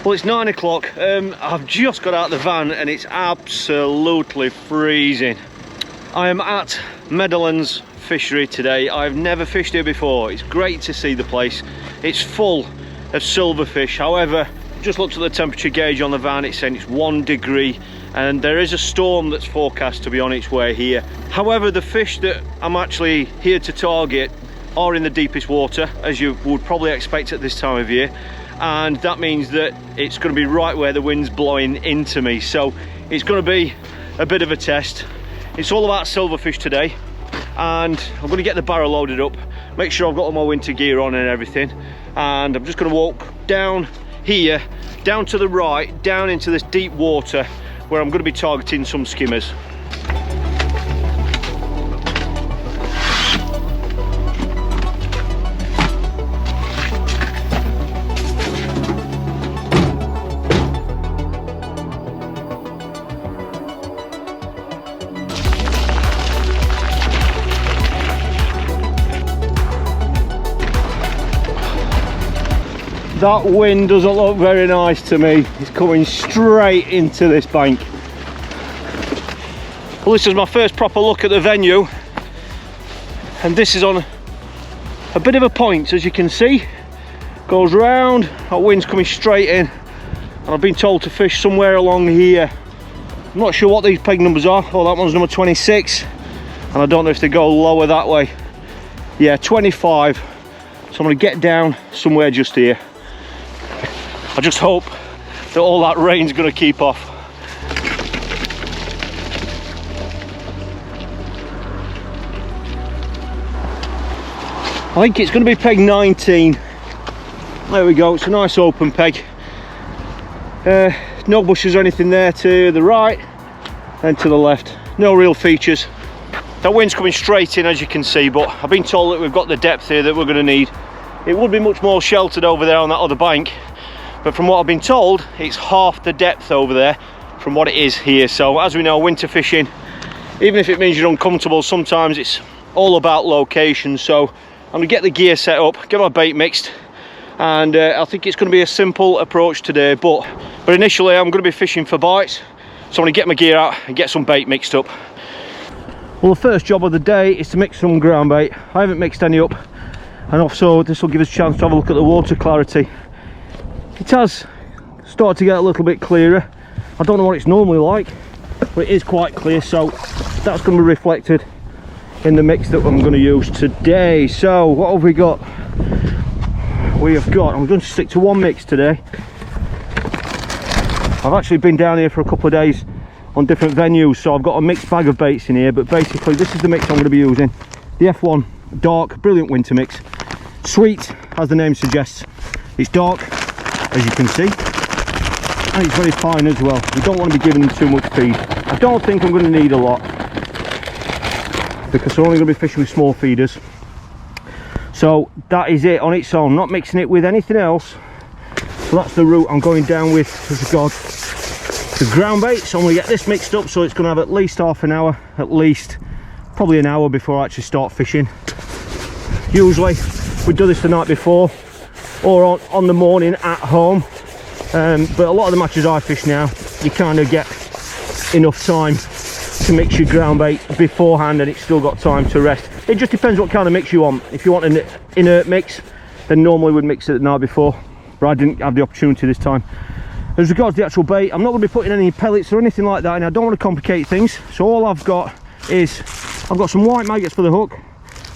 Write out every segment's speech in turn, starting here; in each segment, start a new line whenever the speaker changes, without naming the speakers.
Well, it's 9 o'clock. I've just got out of the van and it's absolutely freezing. I am at Meadowlands Fishery today. I've never fished here before. It's great to see the place. It's full of silverfish. However, just looked at the temperature gauge on the van. It's saying it's 1 degree and there is a storm that's forecast to be on its way here. However, the fish that I'm actually here to target are in the deepest water, as you would probably expect at this time of year. And that means that it's going to be right where the wind's blowing into me, so it's going to be a bit of a test. It's all about silverfish today, and I'm going to get the barrow loaded up, make sure I've got all my winter gear on and everything, and I'm just going to walk down here, down to the right, down into this deep water where I'm going to be targeting some skimmers. That wind doesn't look very nice to me. It's coming straight into this bank. Well, this is my first proper look at the venue, and this is on a bit of a point, as you can see. Goes round, that wind's coming straight in, and I've been told to fish somewhere along here. I'm not sure what these peg numbers are. Oh, that one's number 26, and I don't know if they go lower that way. Yeah, 25. So I'm going to get down somewhere just here. I just hope that all that rain's going to keep off. I think it's going to be peg 19. There we go, it's a nice open peg. No bushes or anything there to the right and to the left. No real features. That wind's coming straight in, as you can see, but I've been told that we've got the depth here that we're going to need. It would be much more sheltered over there on that other bank, but from what I've been told, it's half the depth over there from what it is here. So as we know, winter fishing, even if it means you're uncomfortable, sometimes it's all about location. So I'm going to get the gear set up, get my bait mixed, and I think it's going to be a simple approach today, but initially I'm going to be fishing for bites. So I'm going to get my gear out and get some bait mixed up. Well, the first job of the day is to mix some ground bait. I haven't mixed any up, and also this will give us a chance to have a look at the water clarity. It has started to get a little bit clearer. I don't know what it's normally like, but it is quite clear, so that's going to be reflected in the mix that I'm going to use today. So what have we got? We have got, I'm going to stick to one mix today. I've actually been down here for a couple of days on different venues, so I've got a mixed bag of baits in here, but basically this is the mix I'm going to be using. The F1 dark, brilliant winter mix. Sweet, as the name suggests. It's dark, as you can see, and it's very fine as well. We don't want to be giving them too much feed. I don't think I'm going to need a lot, because we're only going to be fishing with small feeders. So that is it on its own, not mixing it with anything else. So that's the route I'm going down with as regards to ground bait. So I'm going to get this mixed up, so it's going to have at least half an hour, probably an hour before I actually start fishing. Usually we do this the night before or on the morning at home, but a lot of the matches I fish now, you kind of get enough time to mix your ground bait beforehand, and it's still got time to rest. It just depends what kind of mix you want. If you want an inert mix, then normally we'd mix it the night before, but I didn't have the opportunity this time. As regards the actual bait, I'm not going to be putting any pellets or anything like that, and I don't want to complicate things. So all I've got is, I've got some white maggots for the hook,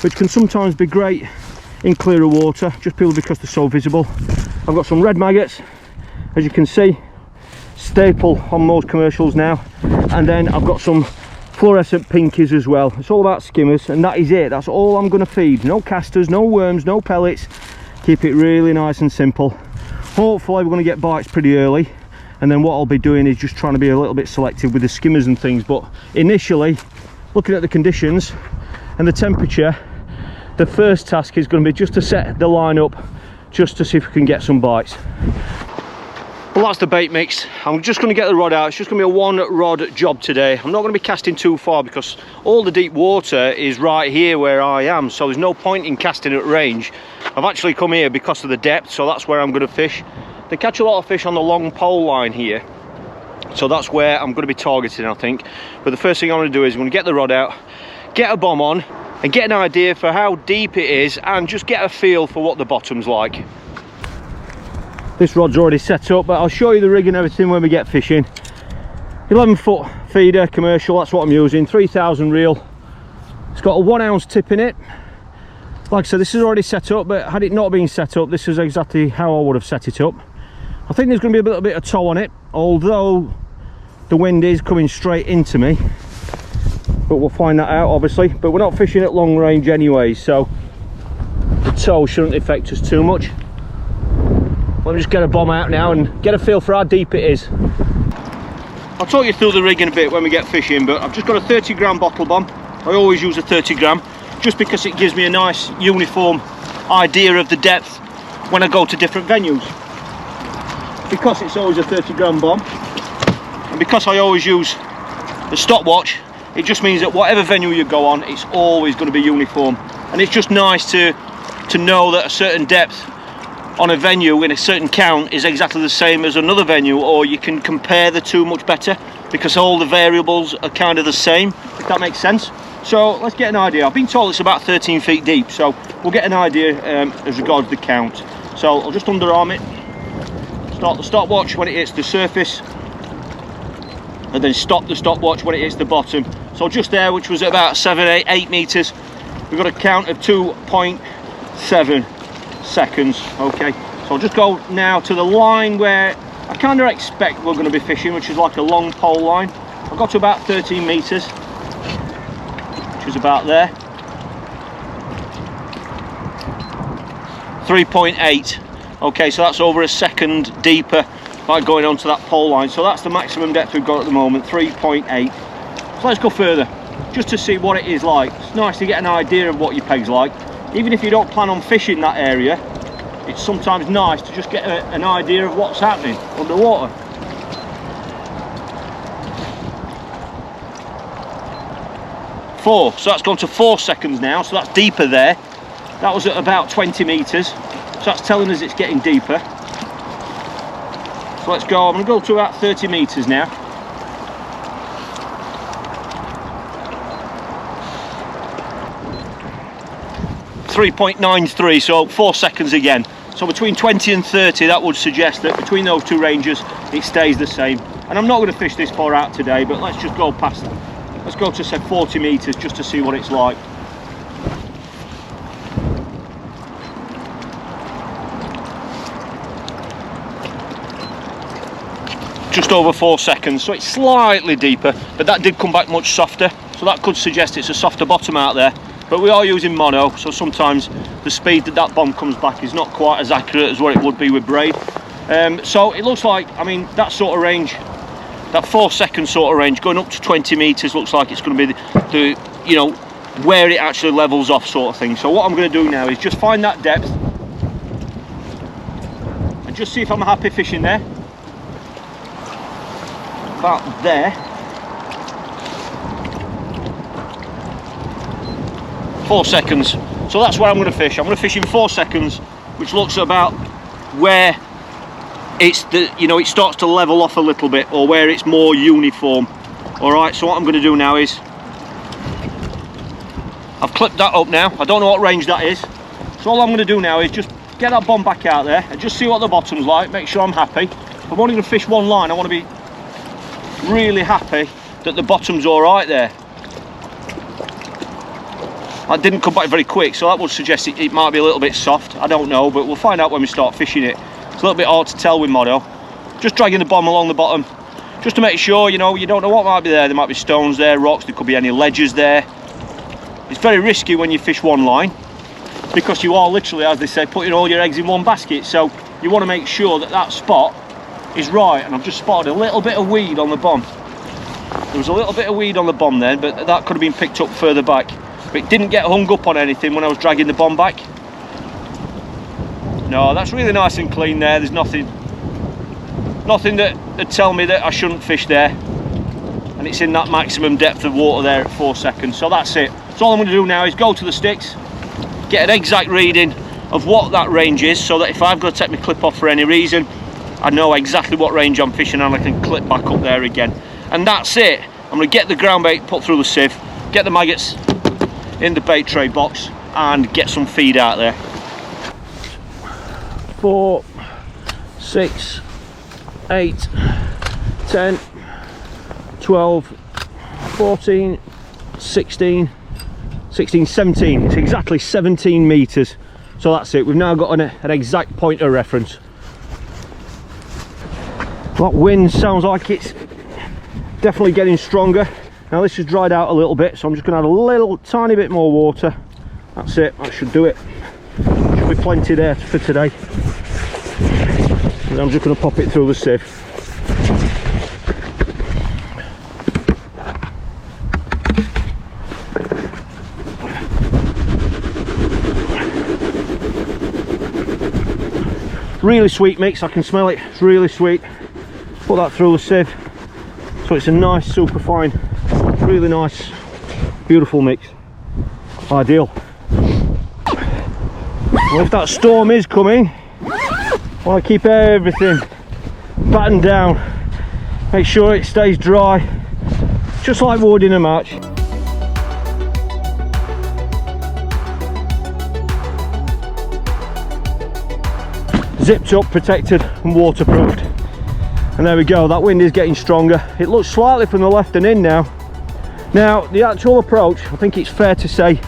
which can sometimes be great in clearer water, just purely because they're so visible. I've got some red maggots, as you can see, staple on most commercials now, and then I've got some fluorescent pinkies as well. It's all about skimmers, and that is it. That's all I'm going to feed. No casters, no worms, no pellets. Keep it really nice and simple. Hopefully we're going to get bites pretty early, and then what I'll be doing is just trying to be a little bit selective with the skimmers and things. But initially, looking at the conditions and the temperature, the first task is going to be just to set the line up, just to see if we can get some bites. Well, that's the bait mix. I'm just going to get the rod out. It's just going to be a one rod job today. I'm not going to be casting too far because all the deep water is right here where I am, so there's no point in casting at range. I've actually come here because of the depth, so that's where I'm going to fish. They catch a lot of fish on the long pole line here, so that's where I'm going to be targeting, I think. But the first thing I'm going to do is I'm going to get the rod out, get a bomb on, and get an idea for how deep it is, and just get a feel for what the bottom's like. This rod's already set up, but I'll show you the rig and everything when we get fishing. 11-foot feeder, commercial, that's what I'm using, 3000 reel. It's got a 1 ounce tip in it. Like I said, this is already set up, but had it not been set up, this is exactly how I would have set it up. I think there's going to be a little bit of tow on it, although the wind is coming straight into me. But we'll find that out, obviously. But we're not fishing at long range anyway, so the tow shouldn't affect us too much. Let me just get a bomb out now and get a feel for how deep it is. I'll talk you through the rig in a bit when we get fishing, but I've just got a 30 gram bottle bomb. I always use a 30 gram, just because it gives me a nice uniform idea of the depth when I go to different venues. Because it's always a 30 gram bomb, and because I always use the stopwatch, it just means that whatever venue you go on, it's always going to be uniform. And it's just nice to know that a certain depth on a venue in a certain count is exactly the same as another venue, or you can compare the two much better because all the variables are kind of the same, if that makes sense. So let's get an idea. I've been told it's about 13 feet deep, so we'll get an idea as regards the count. So I'll just underarm it, start the stopwatch when it hits the surface, and then stop the stopwatch when it hits the bottom. So just there, which was at about 8 meters, we've got a count of 2.7 seconds. Okay, so I'll just go now to the line where I kind of expect we're going to be fishing, which is like a long pole line. I've got to about 13 meters, which is about there. 3.8. Okay, so that's over a second deeper by going onto that pole line. So that's the maximum depth we've got at the moment, 3.8. So let's go further, just to see what it is like. It's nice to get an idea of what your peg's like. Even if you don't plan on fishing that area, it's sometimes nice to just get an idea of what's happening underwater. So that's gone to 4 seconds now, so that's deeper there. That was at about 20 meters, so that's telling us it's getting deeper. So let's go, I'm going to go to about 30 meters now. .93, so 4 seconds again. So between 20 and 30, that would suggest that between those two ranges it stays the same. And I'm not going to fish this far out today, but let's just go past that. Let's go to say 40 meters just to see what it's like. Just over 4 seconds, so it's slightly deeper, but that did come back much softer, so that could suggest it's a softer bottom out there. But we are using mono, so sometimes the speed that bomb comes back is not quite as accurate as what it would be with braid. So it looks like, I mean, that sort of range, that 4 second sort of range, going up to 20 meters, looks like it's going to be the you know, where it actually levels off sort of thing. So what I'm going to do now is just find that depth and just see if I'm happy fishing there. About there. 4 seconds, so that's where I'm going to fish. I'm going to fish in 4 seconds, which looks about where it's it starts to level off a little bit, or where it's more uniform. All right, so what I'm going to do now is I've clipped that up now. I don't know what range that is, so all I'm going to do now is just get that bomb back out there and just see what the bottom's like, make sure I'm happy. If I'm only going to fish one line, I want to be really happy that the bottom's all right there. That didn't come back very quick, so that would suggest it might be a little bit soft. I don't know, but we'll find out when we start fishing it. It's a little bit hard to tell with mono. Just dragging the bomb along the bottom, just to make sure, you don't know what might be there. There might be stones there, rocks, there could be any ledges there. It's very risky when you fish one line, because you are literally, as they say, putting all your eggs in one basket. So you want to make sure that that spot is right. And I've just spotted a little bit of weed on the bomb. There was a little bit of weed on the bomb then, but that could have been picked up further back. But it didn't get hung up on anything when I was dragging the bomb back. No, that's really nice and clean there. There's nothing that would tell me that I shouldn't fish there. And it's in that maximum depth of water there at 4 seconds. So that's it. So all I'm going to do now is go to the sticks, get an exact reading of what that range is, so that if I've got to take my clip off for any reason, I know exactly what range I'm fishing and I can clip back up there again. And that's it. I'm going to get the ground bait put through the sieve, get the maggots in the bait tray box and get some feed out there. 4, 6, 8, 10, 12, 14, 16, 17. It's exactly 17 meters. So that's it. We've now got an exact point of reference. That wind sounds like it's definitely getting stronger. Now this has dried out a little bit, so I'm just going to add a little tiny bit more water. That's it. That should do it. Should be plenty there for today. And I'm just going to pop it through the sieve. Really sweet mix, I can smell it. It's really sweet. Put that through the sieve. So it's a nice, super fine, really nice, beautiful mix. Ideal. Well, if that storm is coming, I want to keep everything battened down. Make sure it stays dry, just like wood in a match. Zipped up, protected and waterproofed. And there we go, that wind is getting stronger. It looks slightly from the left and in now. Now, the actual approach, I think it's fair to say,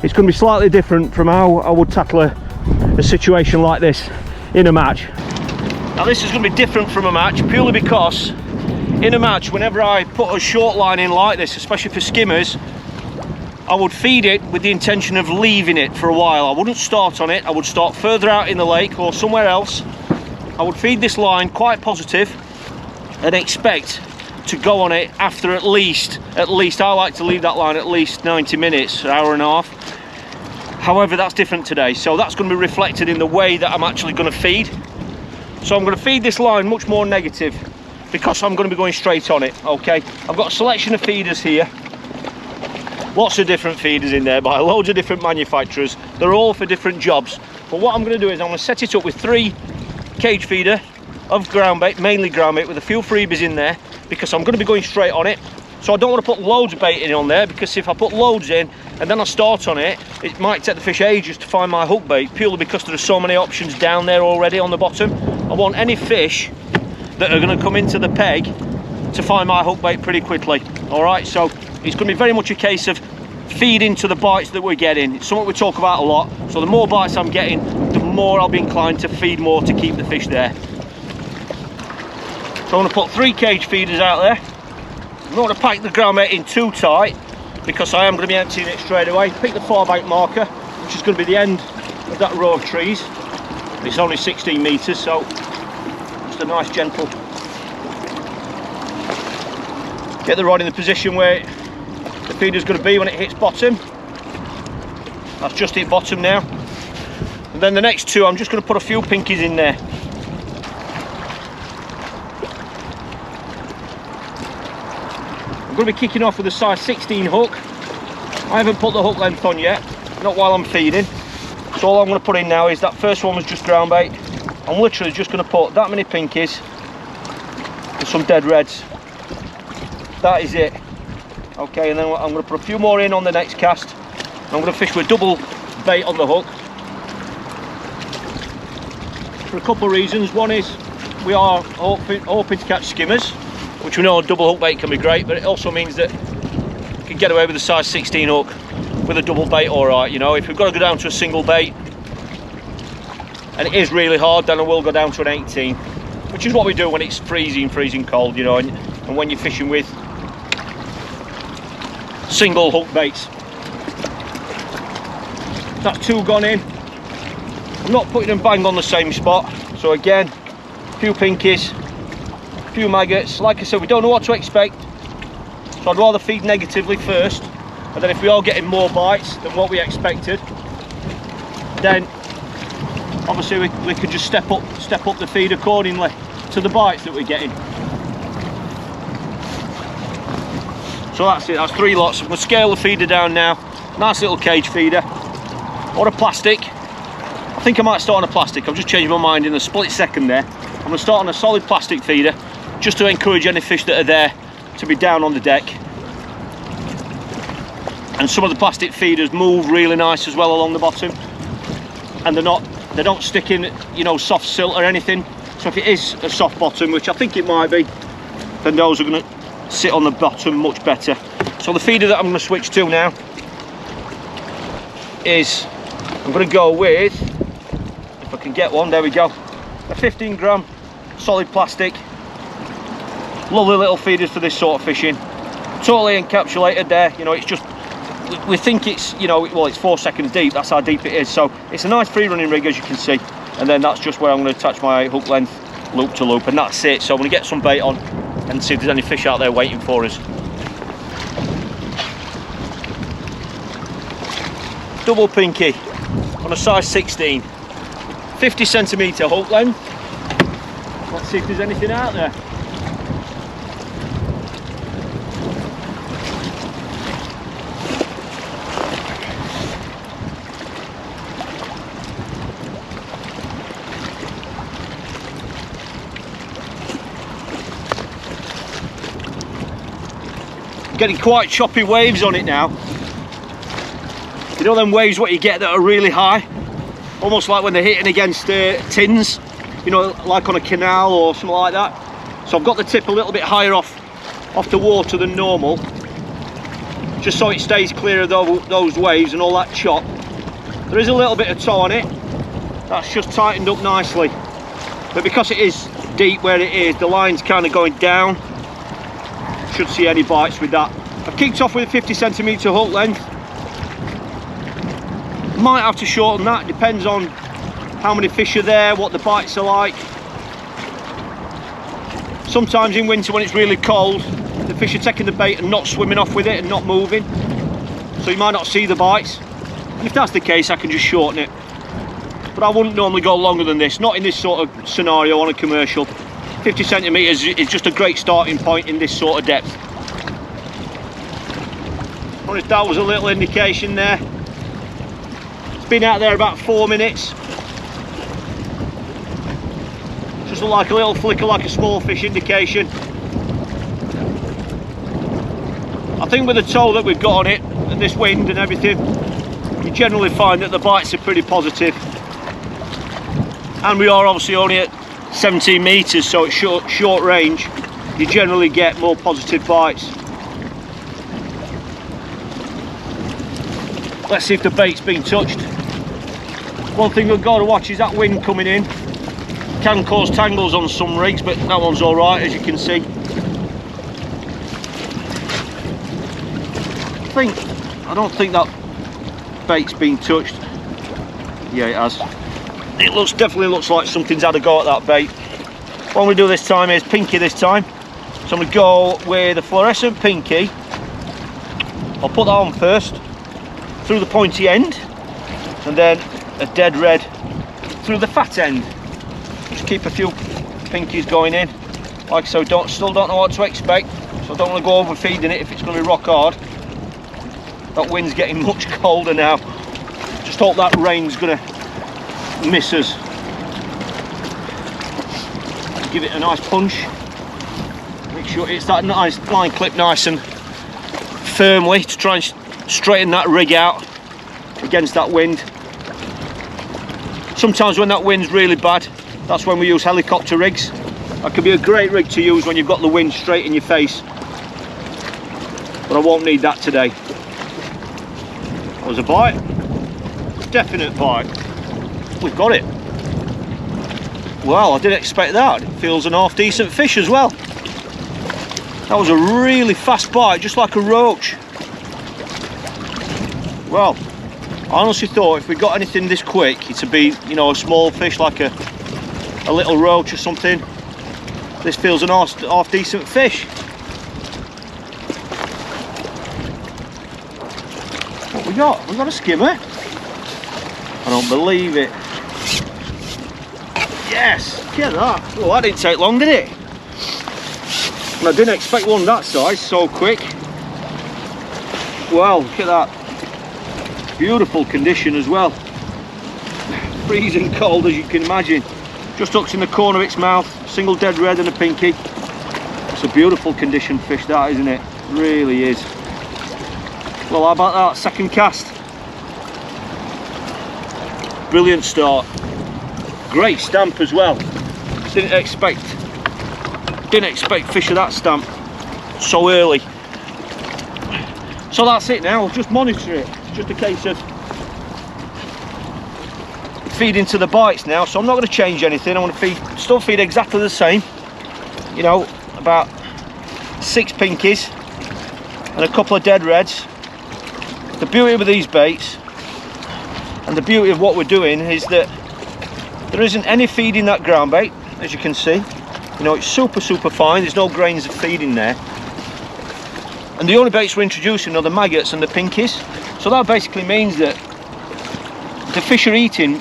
it's going to be slightly different from how I would tackle a situation like this in a match. Now this is going to be different from a match purely because in a match, whenever I put a short line in like this, especially for skimmers, I would feed it with the intention of leaving it for a while. I wouldn't start on it, I would start further out in the lake or somewhere else. I would feed this line quite positive and expect to go on it after at least I like to leave that line at least 90 minutes, an hour and a half. However, that's different today, so that's going to be reflected in the way that I'm actually going to feed. So I'm going to feed this line much more negative because I'm going to be going straight on it. Okay, I've got a selection of feeders here, lots of different feeders in there by loads of different manufacturers. They're all for different jobs, but what I'm going to do is I'm going to set it up with 3 cage feeder of ground bait, mainly ground bait, with a few freebies in there because I'm going to be going straight on it. So I don't want to put loads of bait in on there, because if I put loads in and then I start on it, it might take the fish ages to find my hook bait, purely because there are so many options down there already on the bottom. I want any fish that are going to come into the peg to find my hook bait pretty quickly. All right, so it's going to be very much a case of feeding to the bites that we're getting. It's something we talk about a lot. So the more bites I'm getting, the more I'll be inclined to feed more to keep the fish there. So I'm going to put 3 cage feeders out there. I'm not going to pack the ground bait in too tight because I am going to be emptying it straight away. Pick the far bank marker, which is going to be the end of that row of trees. It's only 16 meters, so just a nice gentle. Get the rod in the position where the feeder's going to be when it hits bottom. That's just hit bottom now. And then the next 2, I'm just going to put a few pinkies in there. I'm going to be kicking off with a size 16 hook. I haven't put the hook length on yet, not while I'm feeding. So all I'm going to put in now is that first one was just ground bait. I'm literally just going to put that many pinkies and some dead reds. That is it. Okay, and then I'm going to put a few more in on the next cast. I'm going to fish with double bait on the hook for a couple of reasons. One is we are hoping to catch skimmers, which we know double hook bait can be great, but it also means that you can get away with a size 16 hook with a double bait. All right, you know, if we've got to go down to a single bait and it is really hard, then I will go down to an 18, which is what we do when it's freezing cold, you know, and when you're fishing with single hook baits. That's 2 gone in. I'm not putting them bang on the same spot, so again, a few pinkies, a few maggots. Like I said, we don't know what to expect, so I'd rather feed negatively first, and then if we are getting more bites than what we expected, then obviously we could just step up the feed accordingly to the bites that we're getting. So that's it, that's 3 lots. I'm going to scale the feeder down now. Nice little cage feeder. Or a plastic. I think I might start on a plastic. I've just changed my mind in a split second there. I'm going to start on a solid plastic feeder, just to encourage any fish that are there to be down on the deck. And some of the plastic feeders move really nice as well along the bottom, and they don't stick in, you know, soft silt or anything. So if it is a soft bottom, which I think it might be, then those are going to sit on the bottom much better. So the feeder that I'm going to switch to now is, I'm going to go with, if I can get one, there we go, a 15 gram solid plastic. Lovely little feeders for this sort of fishing, totally encapsulated there. You know, it's just, we think it's, you know, well, it's 4 seconds deep, that's how deep it is. So it's a nice free running rig, as you can see, and then that's just where I'm going to attach my hook length loop to loop, and that's it. So I'm going to get some bait on and see if there's any fish out there waiting for us. Double pinky on a size 16, 50 centimetre hook length. Let's see if there's anything out there. Getting quite choppy waves on it now. You know them waves what you get that are really high, almost like when they're hitting against tins, you know, like on a canal or something like that. So I've got the tip a little bit higher off the water than normal, just so it stays clear of those waves and all that chop. There is a little bit of tow on it, that's just tightened up nicely, but because it is deep where it is, the line's kind of going down. Should see any bites with that. I've kicked off with a 50 centimetre hook length. Might have to shorten that, depends on how many fish are there, what the bites are like. Sometimes in winter when it's really cold, the fish are taking the bait and not swimming off with it and not moving, so you might not see the bites, and if that's the case I can just shorten it. But I wouldn't normally go longer than this, not in this sort of scenario on a commercial. 50 centimetres is just a great starting point in this sort of depth. Well, that was a little indication there. It's been out there about 4 minutes. Just look like a little flicker, like a small fish indication. I think with the tow that we've got on it and this wind and everything, you generally find that the bites are pretty positive. And we are obviously only at 17 metres, so it's short range, you generally get more positive bites. Let's see if the bait's been touched. One thing we've got to watch is that wind coming in. Can cause tangles on some rigs, but that one's all right, as you can see. I don't think that bait's been touched. Yeah, it has. It definitely looks like something's had a go at that bait. What I'm going to do this time is pinky this time. So I'm going to go with a fluorescent pinky. I'll put that on first, through the pointy end, and then a dead red through the fat end. Just keep a few pinkies going in. Like so, still don't know what to expect, so I don't want to go overfeeding it if it's going to be rock hard. That wind's getting much colder now. Just hope that rain's going to miss us. Give it a nice punch. Make sure it's that nice line clip nice and firmly to try and straighten that rig out against that wind. Sometimes when that wind's really bad, that's when we use helicopter rigs. That could be a great rig to use when you've got the wind straight in your face. But I won't need that today. That was a bite. Definite bite. We've got it. Well, I didn't expect that. It feels an half decent fish as well. That was a really fast bite, just like a roach. Well, I honestly thought if we got anything this quick, it'd be, you know, a small fish like a little roach or something. This feels an half decent fish. What we got? We got a skimmer. I don't believe it. Yes, get that. Well, that didn't take long, did it? And I didn't expect one that size so quick. Well, look at that. Beautiful condition as well. Freezing cold, as you can imagine. just hooked in the corner of its mouth, single dead red and a pinky. It's a beautiful conditioned fish, that, isn't it? It really is. Well, how about that second cast? Brilliant start. Great stamp as well. Didn't expect fish of that stamp so early. So that's it now. I'll just monitor it. It's just a case of feeding to the bites now. So I'm not going to change anything. I want to still feed exactly the same. You know, about 6 pinkies and a couple of dead reds. The beauty with these baits and the beauty of what we're doing is that there isn't any feed in that ground bait, as you can see. You know, it's super fine. There's no grains of feed in there. And the only baits we're introducing are the maggots and the pinkies. So that basically means that the fish are eating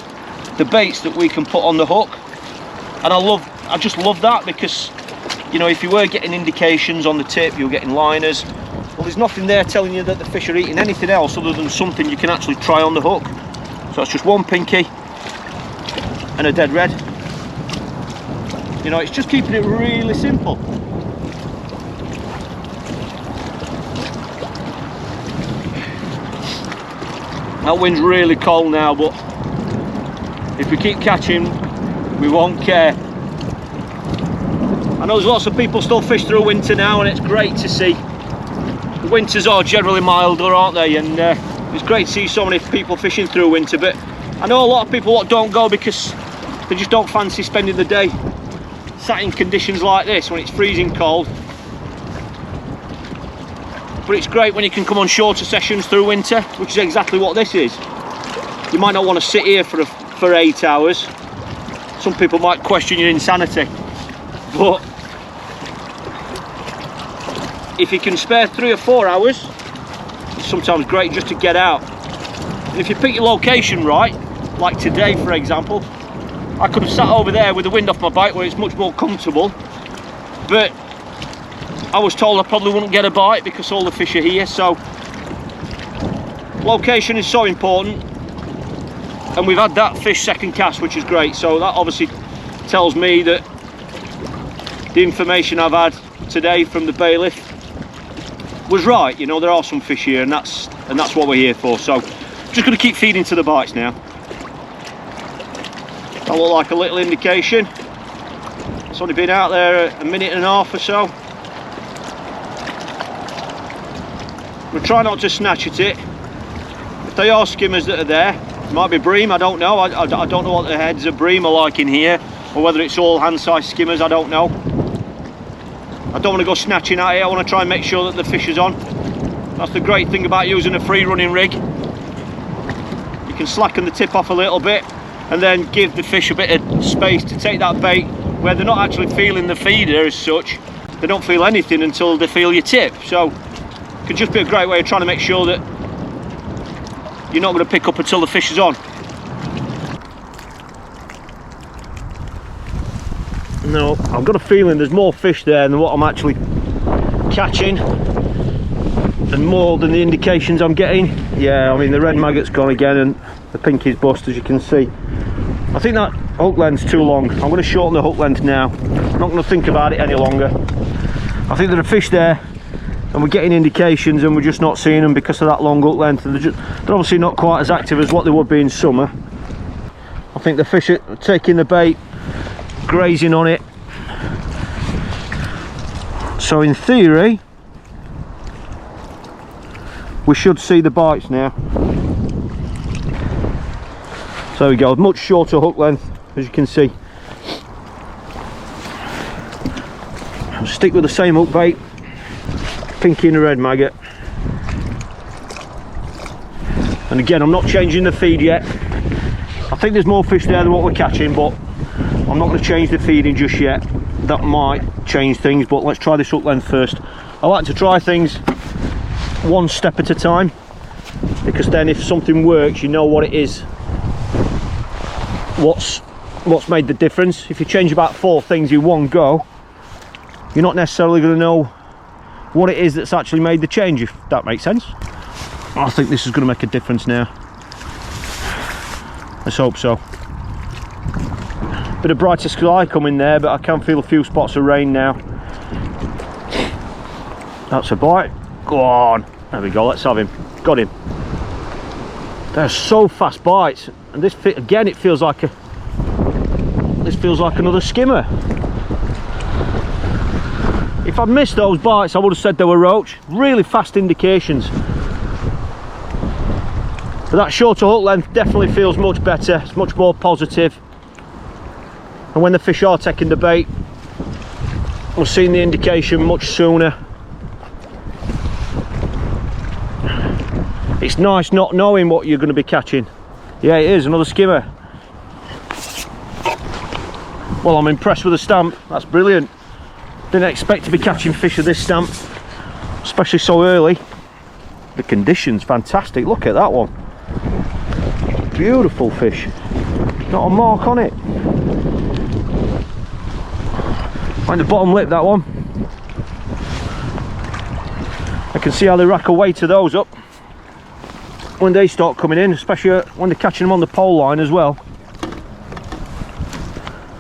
the baits that we can put on the hook. And I just love that, because, you know, if you were getting indications on the tip, you were getting liners. Well, there's nothing there telling you that the fish are eating anything else other than something you can actually try on the hook. So it's just 1 pinky and a dead red. You know, it's just keeping it really simple. That wind's really cold now, but if we keep catching, we won't care. I know there's lots of people still fish through winter now, and it's great to see. The winters are generally milder, aren't they? And it's great to see so many people fishing through winter, but I know a lot of people what don't go because they just don't fancy spending the day sat in conditions like this when it's freezing cold. But it's great when you can come on shorter sessions through winter, which is exactly what this is. You might not want to sit here for 8 hours. Some people might question your insanity, but if you can spare 3 or 4 hours, it's sometimes great just to get out. And if you pick your location right, like today for example, I could have sat over there with the wind off my bite where it's much more comfortable, but I was told I probably wouldn't get a bite because all the fish are here. So location is so important, and we've had that fish second cast, which is great. So that obviously tells me that the information I've had today from the bailiff was right. You know, there are some fish here, and that's what we're here for. So just going to keep feeding to the bites now. That look like a little indication. It's only been out there a minute and a half or so. We'll try not to snatch at it. If they are skimmers that are there, it might be bream, I don't know. I don't know what the heads of bream are like in here, or whether it's all hand-sized skimmers, I don't know. I don't want to go snatching at it. I want to try and make sure that the fish is on. That's the great thing about using a free running rig. You can slacken the tip off a little bit and then give the fish a bit of space to take that bait where they're not actually feeling the feeder as such. They don't feel anything until they feel your tip. So it could just be a great way of trying to make sure that you're not going to pick up until the fish is on. No, I've got a feeling there's more fish there than what I'm actually catching, and more than the indications I'm getting. Yeah, I mean the red maggot's gone again and the pinky's bust, as you can see. I think that hook length's too long. I'm going to shorten the hook length now. I'm not going to think about it any longer. I think there are fish there and we're getting indications and we're just not seeing them because of that long hook length. They're obviously not quite as active as what they would be in summer. I think the fish are taking the bait, grazing on it. So in theory we should see the bites now. So there we go, much shorter hook length, as you can see. I'll stick with the same hook bait, pinky and a red maggot. And again, I'm not changing the feed yet. I think there's more fish there than what we're catching, but I'm not going to change the feeding just yet. That might change things, but let's try this hook length first. I like to try things one step at a time, because then if something works, you know what it is, what's made the difference. If you change about 4 things in one go, you're not necessarily going to know what it is that's actually made the change, if that makes sense. I think this is going to make a difference now. Let's hope so. Bit of brighter sky coming there, but I can feel a few spots of rain now. That's a bite. Go on. There we go, let's have him. Got him. They're so fast bites, and this again, it feels like another skimmer. If I'd missed those bites, I would have said they were roach. Really fast indications. But that shorter hook length definitely feels much better. It's much more positive. And when the fish are taking the bait, we're seeing the indication much sooner. It's nice not knowing what you're going to be catching. Yeah, it is, another skimmer. Well, I'm impressed with the stamp. That's brilliant. Didn't expect to be catching fish of this stamp, especially so early. The conditions, fantastic. Look at that one. Beautiful fish. Not a mark on it. Find the bottom lip, that one. I can see how they rack a weight of those up when they start coming in, especially when they're catching them on the pole line as well.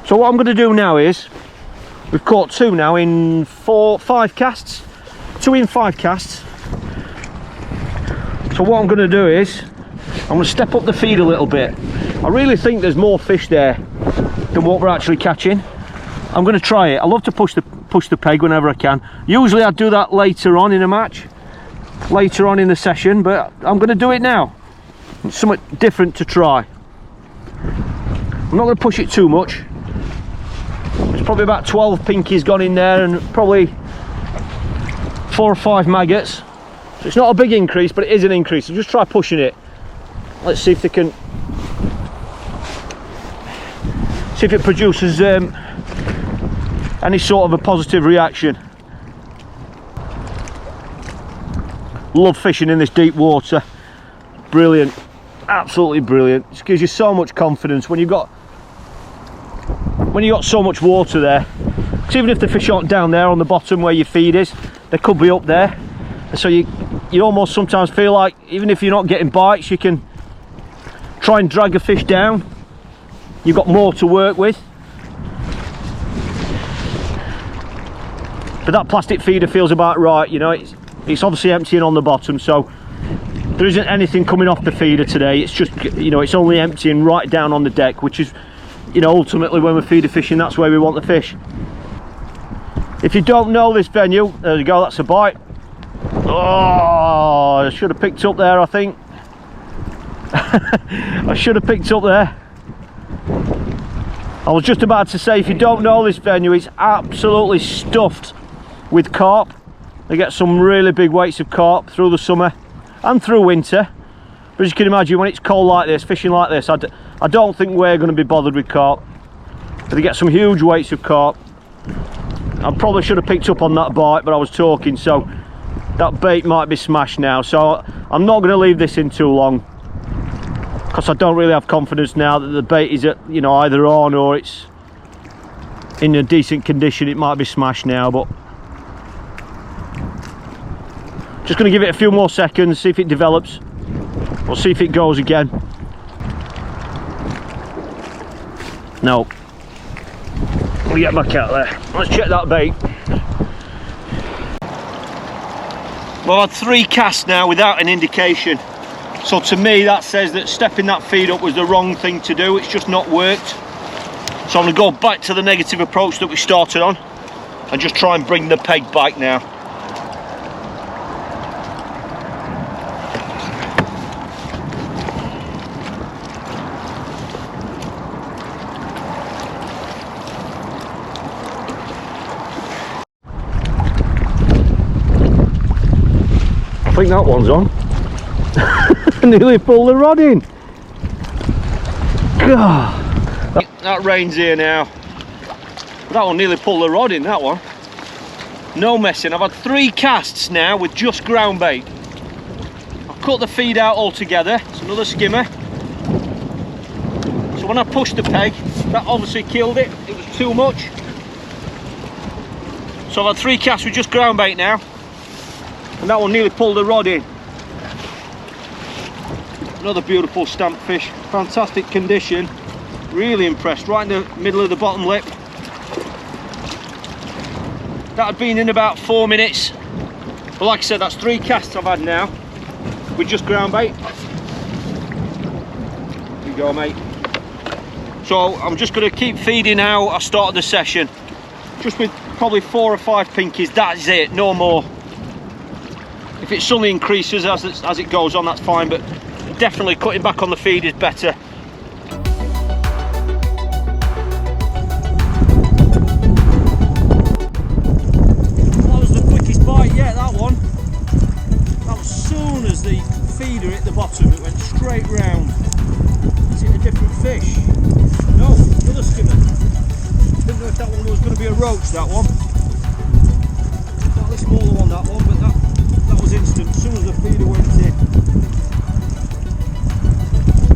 So what I'm going to do now is, we've caught two now in 5 casts. 2 in 5 casts. So what I'm going to do is, I'm going to step up the feed a little bit. I really think there's more fish there than what we're actually catching. I'm going to try it. I love to push the peg whenever I can. Usually I do that later on in a match, later on in the session, but I'm going to do it now. It's something different to try. I'm not going to push it too much. There's probably about 12 pinkies gone in there and probably 4 or 5 maggots. So it's not a big increase, but it is an increase. I'll just try pushing it. Let's see if they can, see if it produces any sort of a positive reaction. Love fishing in this deep water. Brilliant, absolutely brilliant. It gives you so much confidence when you've got so much water there. Because even if the fish aren't down there on the bottom where your feed is, they could be up there. And so you almost sometimes feel like, even if you're not getting bites, you can try and drag a fish down. You've got more to work with. But that plastic feeder feels about right, you know. It's obviously emptying on the bottom, so there isn't anything coming off the feeder today. It's just, you know, it's only emptying right down on the deck, which is, you know, ultimately when we're feeder fishing, that's where we want the fish. If you don't know this venue, there you go, that's a bite. Oh, I should have picked up there, I think. I should have picked up there. I was just about to say, if you don't know this venue, it's absolutely stuffed with carp. They get some really big weights of carp through the summer and through winter. But as you can imagine, when it's cold like this, fishing like this, I don't think we're going to be bothered with carp. But they get some huge weights of carp. I probably should have picked up on that bite, but I was talking, so that bait might be smashed now. So I'm not going to leave this in too long, because I don't really have confidence now that the bait is, you know, either on or it's in a decent condition. It might be smashed now, but just going to give it a few more seconds, see if it develops. We'll see if it goes again. No. Let me get back out there. Let's check that bait. Well, I've had 3 casts now without an indication. So to me, that says that stepping that feed up was the wrong thing to do. It's just not worked. So I'm going to go back to the negative approach that we started on and just try and bring the peg back now. I think that one's on. Nearly pulled the rod in. God. That rain's here now. That one nearly pulled the rod in, that one. No messing. I've had 3 casts now with just ground bait. I've cut the feed out altogether. It's another skimmer. So when I pushed the peg, that obviously killed it. It was too much. So I've had 3 casts with just ground bait now. And that one nearly pulled the rod in. Another beautiful stamp fish, fantastic condition. Really impressed, right in the middle of the bottom lip. That had been in about 4 minutes. But like I said, that's 3 casts I've had now with just ground bait. Here you go, mate. So I'm just going to keep feeding how I started the session. Just with probably 4 or 5 pinkies, that's it, no more. If it suddenly increases as it goes on, that's fine, but definitely cutting back on the feed is better. That was the quickest bite yet, that one. That was as soon as the feeder hit the bottom, it went straight round. Is it a different fish? No, another skimmer. Didn't know if that one was going to be a roach, that one. Slightly smaller one, that one, but that was instant. As soon as the feeder went in.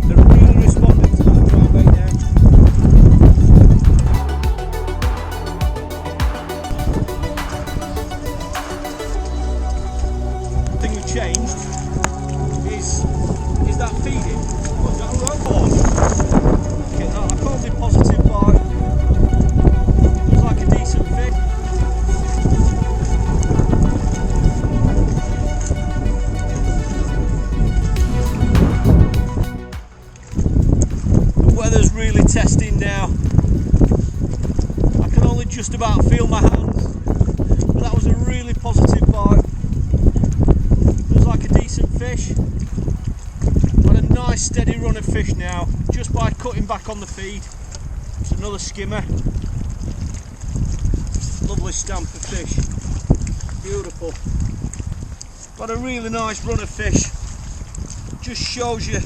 They're really responding to that ground bait now. The thing we've changed is that feeding. Was that a roach? Okay, I called it positive bite. Looks like a decent fish. The weather's really testing now. I can only just about feel my hands. But that was a really positive bite. Looks like a decent fish. Got a nice steady run of fish now, just by cutting back on the feed. It's another skimmer. Lovely stamp of fish. Beautiful. Got a really nice run of fish. Just shows you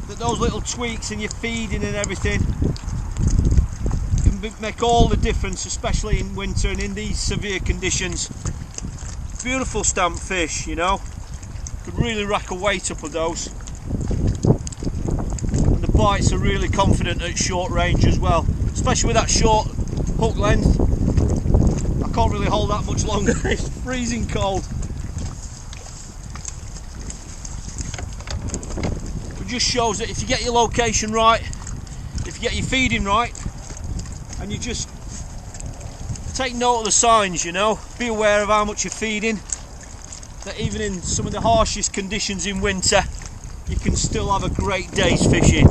that those little tweaks in your feeding and everything can make all the difference, especially in winter and in these severe conditions. Beautiful stamp fish, you know. Could really rack a weight up of those. And the bites are really confident at short range as well, especially with that short hook length. I can't really hold that much longer. It's freezing cold. It just shows that if you get your location right, if you get your feeding right, and you just take note of the signs, you know, be aware of how much you're feeding, that even in some of the harshest conditions in winter, you can still have a great day's fishing.